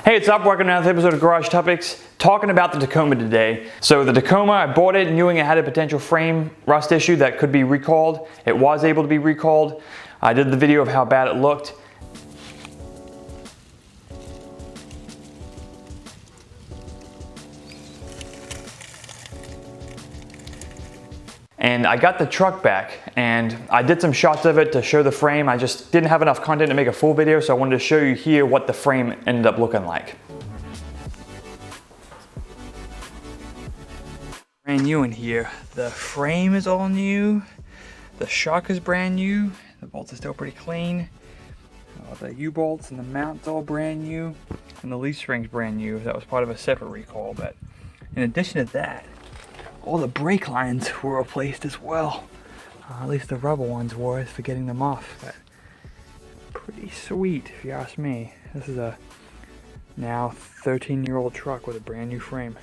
Hey, what's up? Welcome to another episode of Garage Topics, talking about the Tacoma today. So the Tacoma, I bought it knowing it had a potential frame rust issue that could be recalled. It was able to be recalled. I did the video of how bad it looked. And I got the truck back and I did some shots of it to show the frame. I just didn't have enough content to make a full video, so I wanted to show you here what the frame ended up looking like. Brand new in here. The frame is all new. The shock is brand new. The bolts are still pretty clean. The U-bolts and the mount's all brand new. And the leaf spring's brand new. That was part of a separate recall, but in addition to that, all the brake lines were replaced as well. At least the rubber ones were, for getting them off. But pretty sweet, if you ask me. This is a now 13-year-old truck with a brand new frame.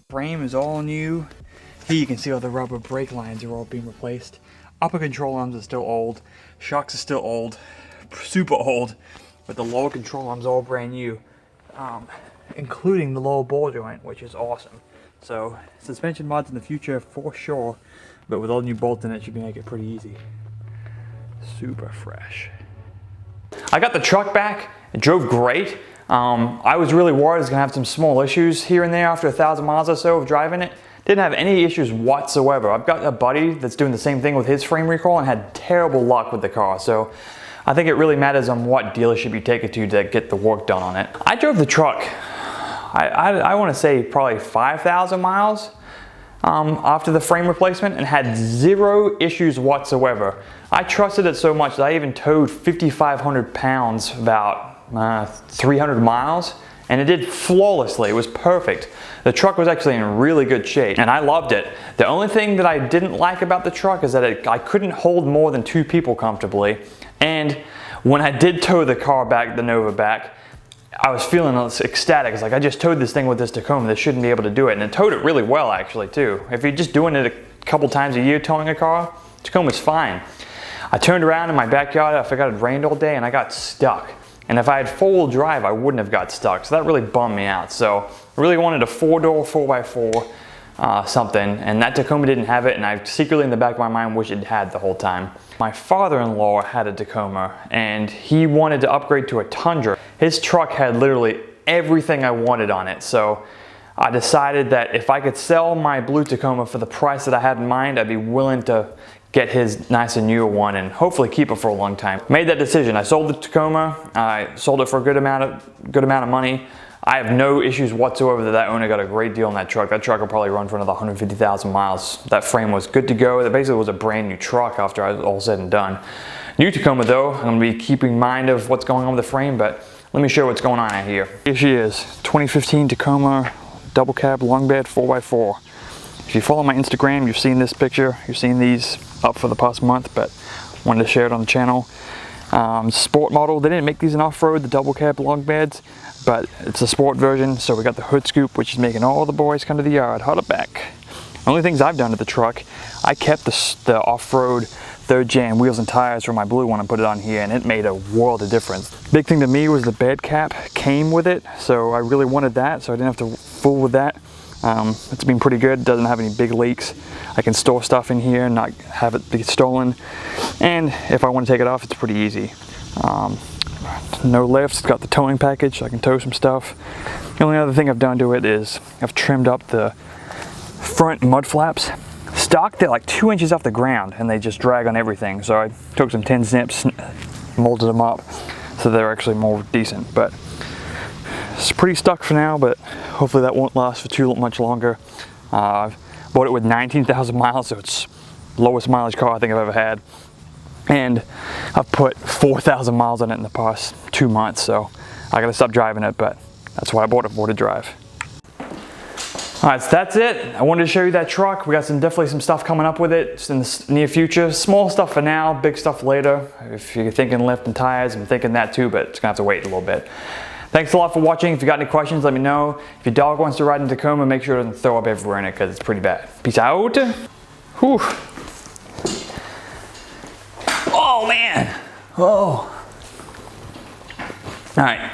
Frame is all new. Here you can see all the rubber brake lines are all being replaced. Upper control arms are still old. Shocks are still old, super old. But the lower control arms are all brand new, including the lower ball joint, which is awesome. So suspension mods in the future for sure, but with all new bolts in it, should make it pretty easy. Super fresh. I got the truck back. It drove great. I was really worried I was gonna have some small issues here and there after 1,000 miles or so of driving it. Didn't have any issues whatsoever. I've got a buddy that's doing the same thing with his frame recall and had terrible luck with the car. So I think it really matters on what dealership you take it to get the work done on it. I drove the truck, I want to say probably 5,000 miles after the frame replacement and had zero issues whatsoever. I trusted it so much that I even towed 5,500 pounds about 300 miles and it did flawlessly. It was perfect. The truck was actually in really good shape and I loved it. The only thing that I didn't like about the truck is that I couldn't hold more than 2 people comfortably. And when I did tow the car back, the Nova back, I was feeling ecstatic. It's like, I just towed this thing with this Tacoma. This shouldn't be able to do it. And it towed it really well, actually, too. If you're just doing it a couple times a year, towing a car, Tacoma's fine. I turned around in my backyard. I forgot it rained all day, and I got stuck. And if I had 4-wheel drive, I wouldn't have got stuck. So that really bummed me out. So I really wanted a 4-door, 4x4 something. And that Tacoma didn't have it. And I secretly in the back of my mind wish it had the whole time. My father-in-law had a Tacoma and he wanted to upgrade to a Tundra. His truck had literally everything I wanted on it. So I decided that if I could sell my blue Tacoma for the price that I had in mind, I'd be willing to get his nice and newer one and hopefully keep it for a long time. Made that decision. I sold the Tacoma. I sold it for a good amount of money. I have no issues whatsoever that owner got a great deal on that truck. That truck will probably run for another 150,000 miles. That frame was good to go. That basically was a brand new truck after I was all said and done. New Tacoma though, I'm gonna be keeping mind of what's going on with the frame, but let me show you what's going on out here. Here she is, 2015 Tacoma double cab long bed 4x4. If you follow my Instagram, you've seen this picture. You've seen these up for the past month, but wanted to share it on the channel. Sport model. They didn't make these in off-road, the double cab long beds, but it's a sport version. So we got the hood scoop, which is making all the boys come to the yard, hot up back. Only things I've done to the truck, I kept the off-road 3rd gen wheels and tires for my blue one and put it on here, and it made a world of difference. Big thing to me was the bed cap came with it, so I really wanted that, so I didn't have to fool with that. It's been pretty good. It doesn't have any big leaks. I can store stuff in here and not have it be stolen. And if I want to take it off, it's pretty easy. No lifts. It's got the towing package, so I can tow some stuff. The only other thing I've done to it is I've trimmed up the front mud flaps. Stock, they're like 2 inches off the ground and they just drag on everything. So I took some 10 zips, molded them up so they're actually more decent. But it's pretty stuck for now, but hopefully that won't last for too much longer. I've bought it with 19,000 miles, so it's the lowest mileage car I think I've ever had. And I've put 4,000 miles on it in the past 2 months, so I gotta stop driving it, but that's why I bought it for to drive. All right, so that's it. I wanted to show you that truck. We got definitely some stuff coming up with it in the near future. Small stuff for now, big stuff later. If you're thinking lift and tires, I'm thinking that too, but it's gonna have to wait a little bit. Thanks a lot for watching. If you got any questions, let me know. If your dog wants to ride in Tacoma, make sure it doesn't throw up everywhere in it because it's pretty bad. Peace out. Whew. Oh, Oh man. Oh. All right.